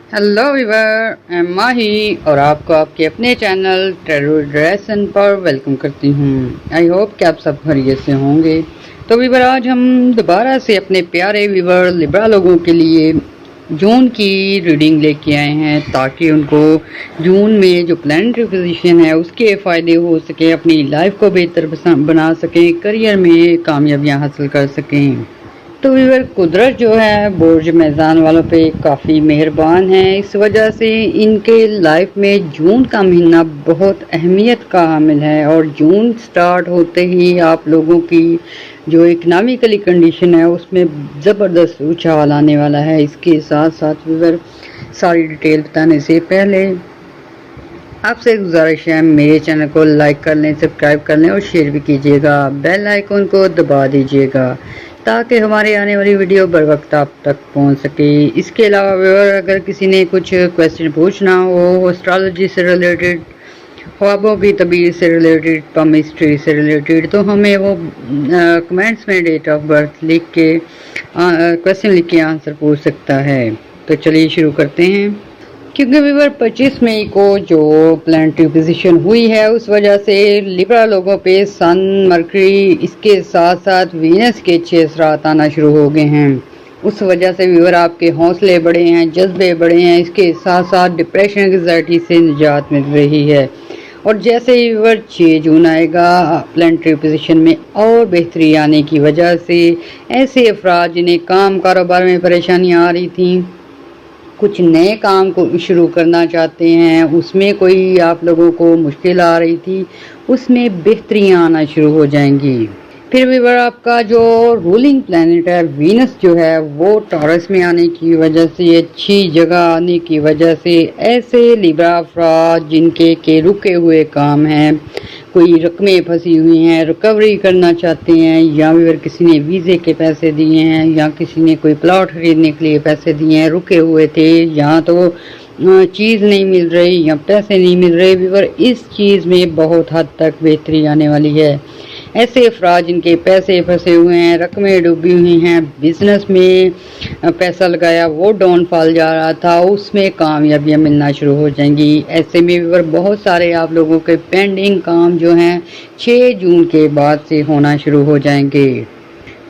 Hello Weaver, मैं माही और आपको आपके अपने चैनल टेरो ड्रेसन पर वेलकम करती हूँ। आई होप कि आप सब खैरियत से होंगे। तो वीवर, आज हम दोबारा से अपने प्यारे वीवर लिब्रा लोगों के लिए जून की रीडिंग लेके आए हैं, ताकि उनको जून में जो प्लैनेटरी पोजीशन है उसके फ़ायदे हो सके, अपनी लाइफ को बेहतर बना सकें, करियर में कामयाबियाँ हासिल कर सकें। तो वीवर, कुदरत जो है बुर्ज मेज़ान वालों पे काफ़ी मेहरबान है। इस वजह से इनके लाइफ में जून का महीना बहुत अहमियत का हामिल है, और जून स्टार्ट होते ही आप लोगों की जो इकनॉमिकली कंडीशन है उसमें ज़बरदस्त उछाल आने वाला है। इसके साथ साथ वीवर, सारी डिटेल बताने से पहले आपसे गुजारिश है, मेरे चैनल को लाइक कर लें, सब्सक्राइब कर लें और शेयर भी कीजिएगा। बेल आइकन को दबा दीजिएगा ताकि हमारे आने वाली वीडियो बर वक्त आप तक पहुंच सके। इसके अलावा अगर किसी ने कुछ क्वेश्चन पूछना हो एस्ट्रोलॉजी से रिलेटेड, ख्वाबों की तबीर से रिलेटेड, पमिस्ट्री से रिलेटेड, तो हमें वो कमेंट्स में डेट ऑफ बर्थ लिख के क्वेश्चन लिख के आंसर पूछ सकता है। तो चलिए शुरू करते हैं। क्योंकि वीवर 25 मई को जो प्लैनेटरी पोजीशन हुई है उस वजह से लिब्रा लोगों पे सन, मरकरी, इसके साथ साथ वीनस के अच्छे असरात आना शुरू हो गए हैं। उस वजह से वीवर आपके हौसले बढ़े हैं, जज्बे बढ़े हैं, इसके साथ साथ डिप्रेशन, एंग्जाइटी से निजात मिल रही है। और जैसे ही वीवर 6 जून आएगा प्लैनेटरी पोजीशन में और बेहतरी आने की वजह से ऐसे अफराद जिन्हें काम कारोबार में परेशानियाँ आ रही थी, कुछ नए काम को शुरू करना चाहते हैं, उसमें कोई आप लोगों को मुश्किल आ रही थी, उसमें बेहतरियाँ आना शुरू हो जाएंगी। फिर भी आपका जो रूलिंग प्लैनेट है वीनस जो है वो टॉरस में आने की वजह से, अच्छी जगह आने की वजह से ऐसे लिब्रा अफराद जिनके के रुके हुए काम हैं, कोई रकमें फंसी हुई हैं, रिकवरी करना चाहते हैं, या फिर किसी ने वीज़े के पैसे दिए हैं, या किसी ने कोई प्लॉट खरीदने के लिए पैसे दिए हैं, रुके हुए थे, या तो चीज़ नहीं मिल रही या पैसे नहीं मिल रहे, वीवर इस चीज़ में बहुत हद तक बेहतरी आने वाली है। ऐसे अफराद जिनके पैसे फंसे हुए हैं, रकमें डूबी हुई हैं, बिजनेस में पैसा लगाया वो डाउनफॉल जा रहा था, उसमें कामयाबियाँ मिलना शुरू हो जाएंगी। ऐसे में वीवर बहुत सारे आप लोगों के पेंडिंग काम जो हैं 6 जून के बाद से होना शुरू हो जाएंगे।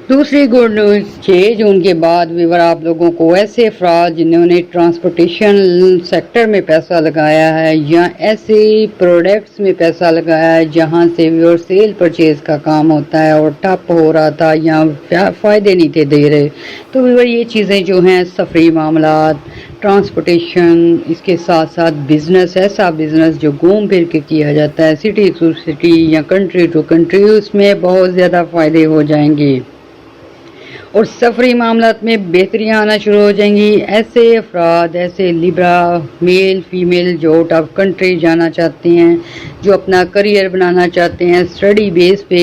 दूसरी गुड न्यूज़, 6 जून के बाद वीवर आप लोगों को ऐसे अफराद जिन्होंने ट्रांसपोर्टेशन सेक्टर में पैसा लगाया है या ऐसे प्रोडक्ट्स में पैसा लगाया है जहां से वीवर सेल परचेज का काम होता है और ठप हो रहा था या फ़ायदे नहीं थे दे रहे, तो वीवर ये चीज़ें जो हैं सफरी मामलात, ट्रांसपोर्टेशन, इसके साथ साथ बिज़नेस, ऐसा बिज़नेस जो घूम फिर के किया जाता है सिटी टू सिटी या कंट्री टू कंट्री, उसमें बहुत ज़्यादा फ़ायदे हो जाएंगे और सफरी मामलात में बेहतरियाँ आना शुरू हो जाएंगी। ऐसे अफराद, ऐसे लिब्रा मेल फीमेल जो आउट ऑफ कंट्री जाना चाहते हैं, जो अपना करियर बनाना चाहते हैं, स्टडी बेस पे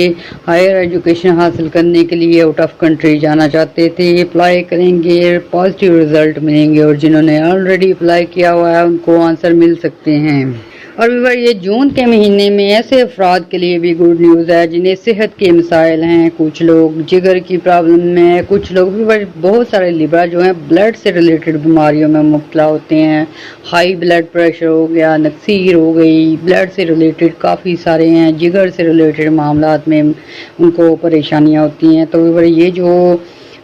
हायर एजुकेशन हासिल करने के लिए आउट ऑफ कंट्री जाना चाहते थे, अप्लाई करेंगे, पॉजिटिव रिजल्ट मिलेंगे, और जिन्होंने ऑलरेडी अप्लाई किया हुआ है उनको आंसर मिल सकते हैं। और वीवर ये जून के महीने में ऐसे अफराद के लिए भी गुड न्यूज़ है जिन्हें सेहत के मसाइल हैं, कुछ लोग जिगर की प्रॉब्लम में, कुछ लोग वीवर बहुत सारे लिब्रा जो हैं ब्लड से रिलेटेड बीमारियों में मुब्तला होते हैं, हाई ब्लड प्रेशर हो गया, नक्सीर हो गई, ब्लड से रिलेटेड काफ़ी सारे हैं, जिगर से रिलेटेड मामलात में उनको परेशानियाँ होती हैं। तो वीवर ये जो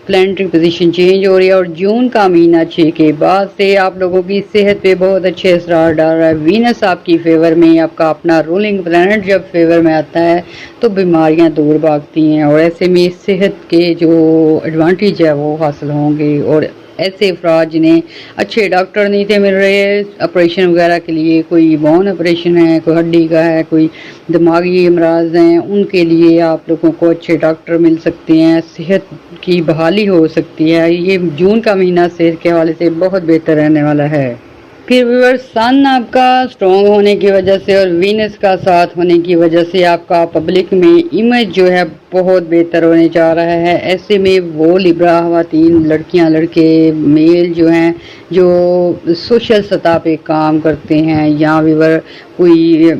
प्लैनेटरी पोजीशन चेंज हो रही है और जून का महीना 6 के बाद से आप लोगों की सेहत पे बहुत अच्छे असरार डाल रहा है। वीनस आपकी फेवर में, आपका अपना रूलिंग प्लैनेट जब फेवर में आता है तो बीमारियां दूर भागती हैं, और ऐसे में सेहत के जो एडवांटेज है वो हासिल होंगे। और ऐसे अफराद जिन्हें अच्छे डॉक्टर नहीं थे मिल रहे ऑपरेशन वगैरह के लिए, कोई बोन ऑपरेशन है, कोई हड्डी का है, कोई दिमागी अमराज हैं, उनके लिए आप लोगों को अच्छे डॉक्टर मिल सकते हैं, सेहत की बहाली हो सकती है। ये जून का महीना सेहत के हवाले से बहुत बेहतर रहने वाला है। फिर व्यूअर, सन आपका स्ट्रॉन्ग होने की वजह से और वीनस का साथ होने की वजह से आपका पब्लिक में इमेज जो है बहुत बेहतर होने जा रहा है। ऐसे में वो लिब्रा खवातीन, लड़कियां, लड़के, मेल जो हैं, जो सोशल सतह पे काम करते हैं, या व्यूअर कोई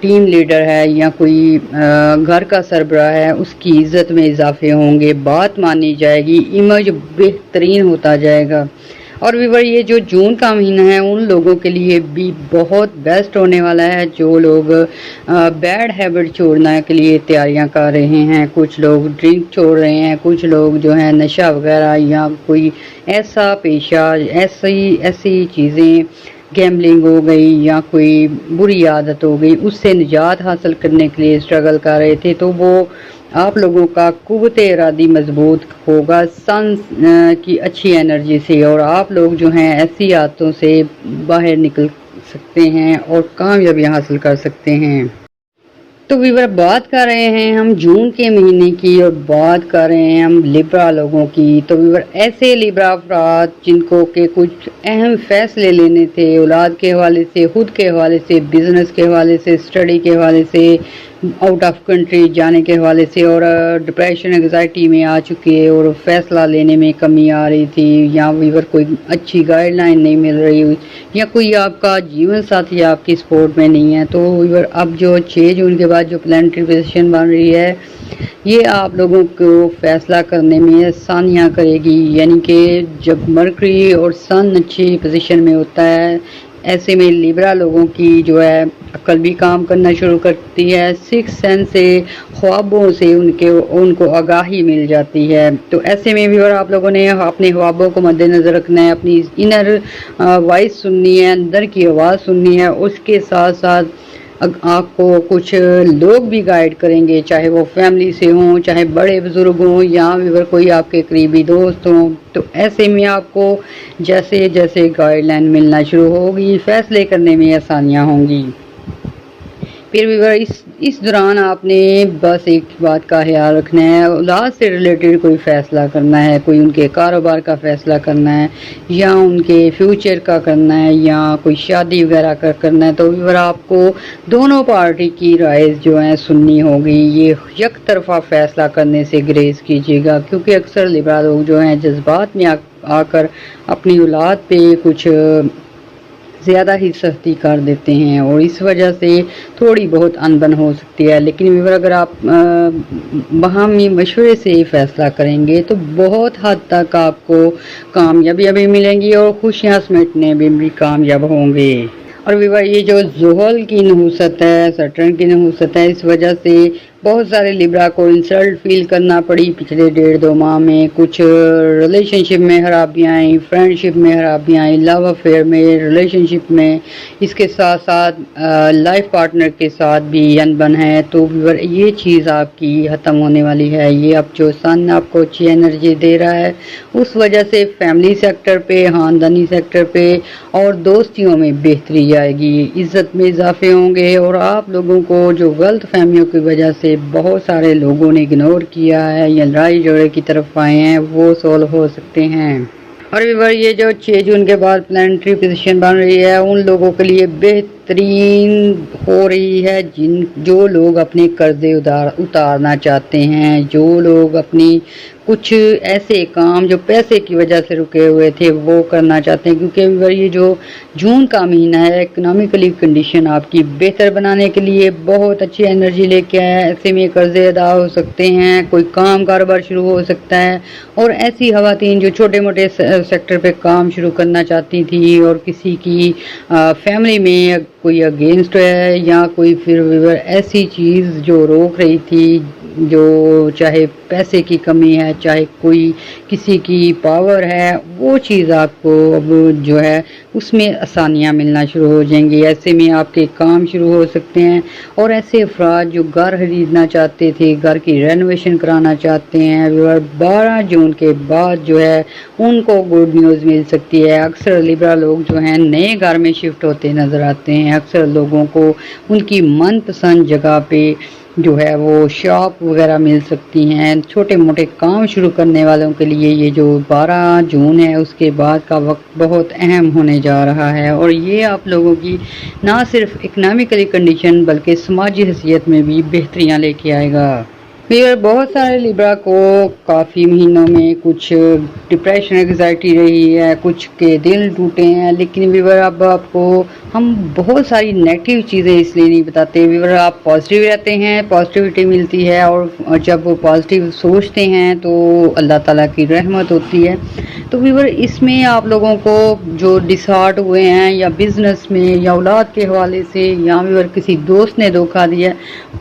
टीम लीडर है या कोई घर का सरबराह है, उसकी इज़्ज़त में इजाफे होंगे, बात मानी जाएगी, इमेज बेहतरीन होता जाएगा। और व्यूअर ये जो जून का महीना है उन लोगों के लिए भी बहुत बेस्ट होने वाला है जो लोग बैड हैबिट छोड़ने के लिए तैयारियां कर रहे हैं। कुछ लोग ड्रिंक छोड़ रहे हैं, कुछ लोग जो है नशा वगैरह या कोई ऐसा पेशा, ऐसी चीज़ें, गैम्बलिंग हो गई या कोई बुरी आदत हो गई, उससे निजात हासिल करने के लिए स्ट्रगल कर रहे थे, तो वो आप लोगों का कुव्वत इरादी मजबूत होगा सन की अच्छी एनर्जी से, और आप लोग जो हैं ऐसी आदतों से बाहर निकल सकते हैं और कामयाबी हासिल कर सकते हैं। तो व्यूअर बात कर रहे हैं हम जून के महीने की और बात कर रहे हैं हम लिब्रा लोगों की। तो व्यूअर ऐसे लिब्रा अफराद जिनको के कुछ अहम फैसले लेने थे औलाद के हवाले से, खुद के हवाले से, बिजनेस के हवाले से, स्टडी के हवाले से, आउट ऑफ कंट्री जाने के हवाले से, और डिप्रेशन एंग्जाइटी में आ चुके हैं और फैसला लेने में कमी आ रही थी, या व्यूअर कोई अच्छी गाइडलाइन नहीं मिल रही, या कोई आपका जीवन साथी आपकी सपोर्ट में नहीं है, तो व्यूअर अब जो 6 जून के बाद जो प्लानिटरी पोजीशन बन रही है ये आप लोगों को फैसला करने में आसानियाँ करेगी। यानी कि जब मरकरी और सन अच्छी पोजीशन में होता है, ऐसे में लिब्रा लोगों की जो है अक्ल भी काम करना शुरू करती है, सिक्स सेंस से, ख्वाबों से उनको आगाही मिल जाती है। तो ऐसे में भी और आप लोगों ने अपने ख्वाबों को मद्देनज़र रखना है, अपनी इनर वॉइस सुननी है, अंदर की आवाज़ सुननी है। उसके साथ साथ आपको कुछ लोग भी गाइड करेंगे, चाहे वो फैमिली से हों, चाहे बड़े बुजुर्ग हों, या अगर कोई आपके करीबी दोस्त हों। तो ऐसे में आपको जैसे जैसे गाइडलाइन मिलना शुरू होगी फैसले करने में आसानियाँ होंगी। फिर भी इस दौरान आपने बस एक बात का ख्याल रखना है, औलाद से रिलेटेड कोई फ़ैसला करना है, कोई उनके कारोबार का फ़ैसला करना है, या उनके फ्यूचर का करना है, या कोई शादी वगैरह का करना है, तो फिर आपको दोनों पार्टी की राय जो है सुननी होगी। ये एक तरफा फ़ैसला करने से ग्रेज कीजिएगा, क्योंकि अक्सर लिब्रा लोग जो हैं जज्बात में आकर अपनी औलाद पे कुछ ज़्यादा ही सख्ती कर देते हैं और इस वजह से थोड़ी बहुत अनबन हो सकती है। लेकिन अगर आप बाहमी मशवरे से फैसला करेंगे तो बहुत हद तक आपको कामयाबियाँ भी मिलेंगी और खुशियाँ समेटने में भी कामयाब होंगे। और ये जो ज़ुहल की नहुसत है, सटर्न की नहुसत है, इस वजह से बहुत सारे लिब्रा को इंसल्ट फील करना पड़ी पिछले 1.5-2 माह में। कुछ रिलेशनशिप में खराबियाँ आई, फ्रेंडशिप में खराबियाँ आई, लव अफेयर में, रिलेशनशिप में, इसके साथ साथ लाइफ पार्टनर के साथ भी अनबन है। तो ये चीज़ आपकी ख़त्म होने वाली है। ये अब जो सन आपको अच्छी एनर्जी दे रहा है उस वजह से फैमिली सेक्टर पे, ख़ानदानी सेक्टर पे और दोस्तियों में बेहतरी आएगी, इज़्ज़त में इजाफे होंगे, और आप लोगों को जो गलत फहमियों की वजह से बहुत सारे लोगों ने इग्नोर किया है या लड़ाई झगड़े की तरफ आए हैं वो सॉल्व हो सकते हैं। और ये जो 6 जून के बाद प्लानिटरी पोजीशन बन रही है उन लोगों के लिए बेहतरीन हो रही है जो लोग अपने कर्जे उतारना चाहते हैं, जो लोग अपनी कुछ ऐसे काम जो पैसे की वजह से रुके हुए थे वो करना चाहते हैं। क्योंकि ये जो जून का महीना है इकोनॉमिकली कंडीशन आपकी बेहतर बनाने के लिए बहुत अच्छी एनर्जी लेके आया है। ऐसे में कर्जे अदा हो सकते हैं, कोई काम कारोबार शुरू हो सकता है, और ऐसी खवातीन जो छोटे मोटे सेक्टर पे काम शुरू करना चाहती थी और किसी की फैमिली में कोई अगेंस्ट है या कोई फिर ऐसी चीज़ जो रोक रही थी, जो चाहे पैसे की कमी है, चाहे कोई किसी की पावर है, वो चीज़ आपको अब जो है उसमें आसानियाँ मिलना शुरू हो जाएंगी। ऐसे में आपके काम शुरू हो सकते हैं। और ऐसे अफराद जो घर खरीदना चाहते थे, घर की रेनोवेशन कराना चाहते हैं, 12 जून के बाद जो है उनको गुड न्यूज़ मिल सकती है। अक्सर लिब्रा लोग जो हैं नए घर में शिफ्ट होते नज़र आते हैं। अक्सर लोगों को उनकी मनपसंद जगह पे जो है वो शॉप वगैरह मिल सकती हैं। छोटे मोटे काम शुरू करने वालों के लिए ये जो 12 जून है उसके बाद का वक्त बहुत अहम होने जा रहा है, और ये आप लोगों की ना सिर्फ इकनॉमिकली कंडीशन बल्कि समाजी हैसियत में भी बेहतरियाँ लेके आएगा। व्यूअर, बहुत सारे लिब्रा को काफ़ी महीनों में कुछ डिप्रेशन एंग्जाइटी रही है, कुछ के दिल टूटे हैं, लेकिन व्यूअर अब आपको हम बहुत सारी नेगेटिव चीज़ें इसलिए नहीं बताते। व्यूअर, आप पॉजिटिव रहते हैं, पॉजिटिविटी मिलती है, और जब वो पॉजिटिव सोचते हैं तो अल्लाह ताला की रहमत होती है। तो व्यूअर, इसमें आप लोगों को जो डिसहार्ट हुए हैं या बिजनेस में या औलाद के हवाले से या व्यूअर किसी दोस्त ने धोखा दिया,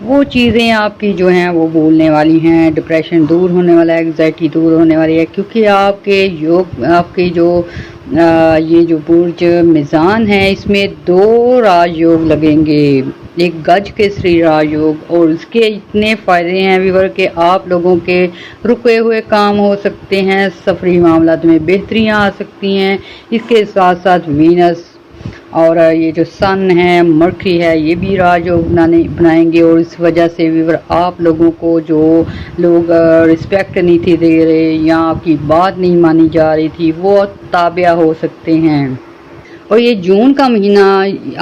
वो चीज़ें आपकी जो हैं वो बोलने वाली हैं। डिप्रेशन दूर होने वाला है, एग्जाइटी दूर होने वाली है, क्योंकि आपके जो ये जो बुर्ज मिज़ान है, इसमें 2 राजयोग लगेंगे, एक गज केसरी राजयोग, और इसके इतने फ़ायदे हैं व्यूअर कि आप लोगों के रुके हुए काम हो सकते हैं, सफरी मामलात में बेहतरियाँ आ सकती हैं। इसके साथ साथ वीनस और ये जो सन है, मर्करी है, ये भी राजयोग बनाएंगे, और इस वजह से व्यूअर आप लोगों को जो लोग रिस्पेक्ट नहीं थी दे रहे या आपकी बात नहीं मानी जा रही थी, वो ताबिया हो सकते हैं। और ये जून का महीना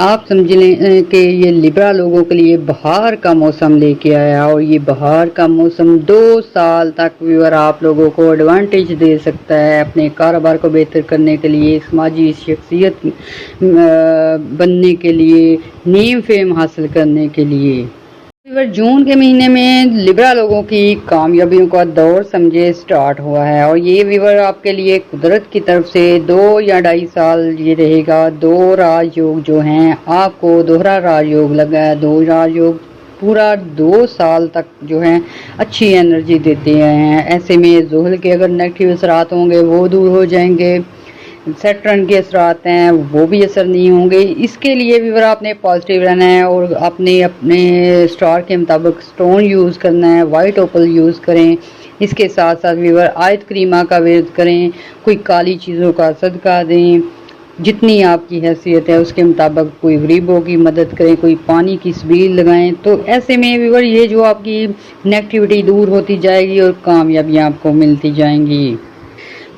आप समझ लें कि ये लिब्रा लोगों के लिए बहार का मौसम लेके आया, और ये बहार का मौसम 2 साल तक व्यूअर आप लोगों को एडवांटेज दे सकता है अपने कारोबार को बेहतर करने के लिए, समाजी शख्सियत बनने के लिए, नेम फेम हासिल करने के लिए। जून के महीने में लिब्रा लोगों की कामयाबियों का दौर समझे स्टार्ट हुआ है, और ये व्यूअर आपके लिए कुदरत की तरफ से 2 या 2.5 साल ये रहेगा। 2 राजयोग जो हैं, आपको दोहरा राजयोग लगा है, 2 राजयोग पूरा 2 साल तक जो है अच्छी एनर्जी देते हैं। ऐसे में ज़ुहल के अगर नेगेटिव असरात होंगे वो दूर हो जाएंगे, सैटर्न के असरात हैं वो भी असर नहीं होंगे। इसके लिए भी आपने पॉजिटिव रहना है, और अपने स्टार के मुताबिक स्टोन यूज़ करना है, वाइट ओपल यूज़ करें। इसके साथ साथ व्यूअर आयत करीमा का विर्द करें, कोई काली चीज़ों का सदका दें, जितनी आपकी हैसियत है उसके मुताबिक कोई गरीबों की मदद करें, कोई पानी की सबील लगाएं। तो ऐसे में व्यूअर ये जो आपकी नेगेटिविटी दूर होती जाएगी और कामयाबियाँ आपको मिलती जाएंगी।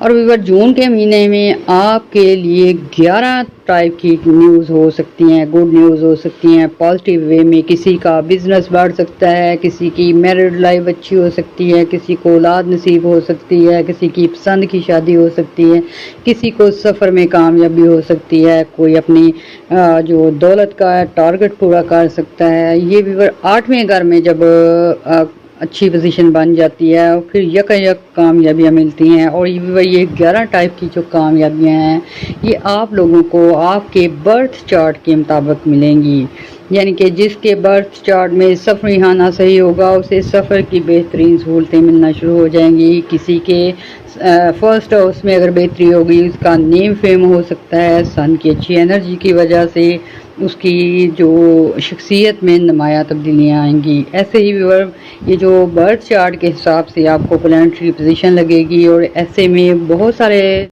और व्यूअर, जून के महीने में आपके लिए 11 टाइप की न्यूज़ हो सकती हैं, गुड न्यूज़ हो सकती हैं पॉजिटिव वे में। किसी का बिजनेस बढ़ सकता है, किसी की मैरिड लाइफ अच्छी हो सकती है, किसी को औलाद नसीब हो सकती है, किसी की पसंद की शादी हो सकती है, किसी को सफ़र में कामयाबी हो सकती है, कोई अपनी जो दौलत का टारगेट पूरा कर सकता है। ये व्यूअर 8वें घर में जब अच्छी पोजीशन बन जाती है और फिर यक कामयाबियाँ मिलती हैं। और ये 11 टाइप की जो कामयाबियाँ हैं ये आप लोगों को आपके बर्थ चार्ट के मुताबिक मिलेंगी, यानी कि जिसके बर्थ चार्ट में सफ़र आना सही होगा उसे सफ़र की बेहतरीन सहूलतें मिलना शुरू हो जाएंगी। किसी के फर्स्ट हाउस में अगर बेहतरी होगी उसका नेम फेम हो सकता है, सन की अच्छी एनर्जी की वजह से उसकी जो शख्सियत में नुमाया तब्दीलियाँ आएंगी। ऐसे ही व्यूअर ये जो बर्थ चार्ट के हिसाब से आपको प्लैनेटरी पोजीशन लगेगी, और ऐसे में बहुत सारे